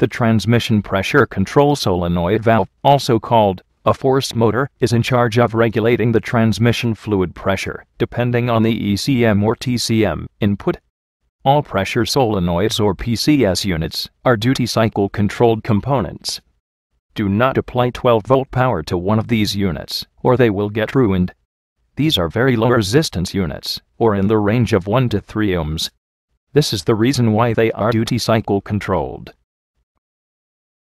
The transmission pressure control solenoid valve, also called a force motor, is in charge of regulating the transmission fluid pressure, depending on the ECM or TCM input. All pressure solenoids or PCS units are duty cycle controlled components. Do not apply 12-volt power to one of these units, or they will get ruined. These are very low resistance units, or in the range of 1 to 3 ohms. This is the reason why they are duty cycle controlled.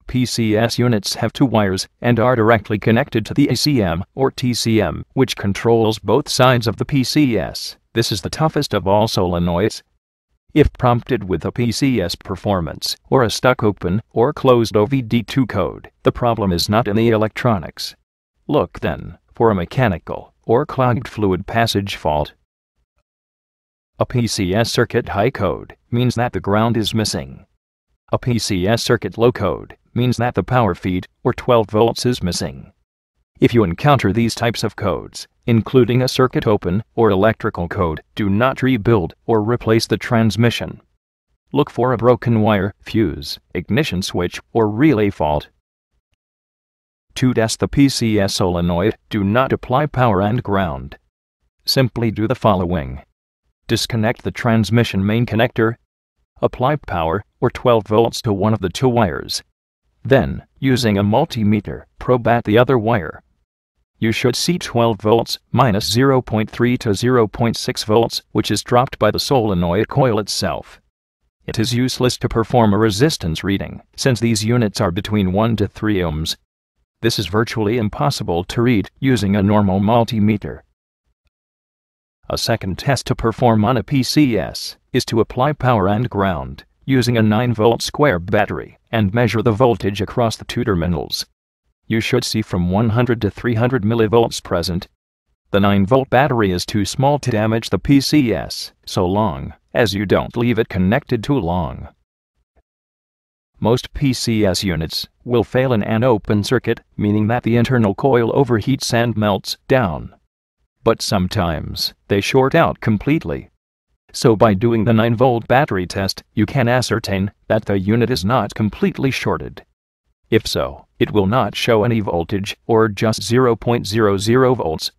PCS units have 2 wires and are directly connected to the ECM or TCM, which controls both sides of the PCS. This is the toughest of all solenoids. If prompted with a PCS performance or a stuck open or closed OVD2 code, the problem is not in the electronics. Look then for a mechanical or clogged fluid passage fault. A PCS circuit high code means that the ground is missing. A PCS circuit low code means that the power feed, or 12 volts, is missing. If you encounter these types of codes, including a circuit open or electrical code, do not rebuild or replace the transmission. Look for a broken wire, fuse, ignition switch, or relay fault. To test the PCS solenoid, do not apply power and ground. Simply do the following. Disconnect the transmission main connector. Apply power, or 12 volts, to one of the 2 wires. Then, using a multimeter, probe at the other wire. You should see 12 volts minus 0.3 to 0.6 volts, which is dropped by the solenoid coil itself. It is useless to perform a resistance reading, since these units are between 1 to 3 ohms. This is virtually impossible to read using a normal multimeter. A second test to perform on a PCS is to apply power and ground using a 9-volt square battery and measure the voltage across the 2 terminals. You should see from 100 to 300 millivolts present. The 9-volt battery is too small to damage the PCS, so long as you don't leave it connected too long. Most PCS units will fail in an open circuit, meaning that the internal coil overheats and melts down. But sometimes they short out completely. So by doing the 9-volt battery test, you can ascertain that the unit is not completely shorted. If so, it will not show any voltage, or just 0.00 volts.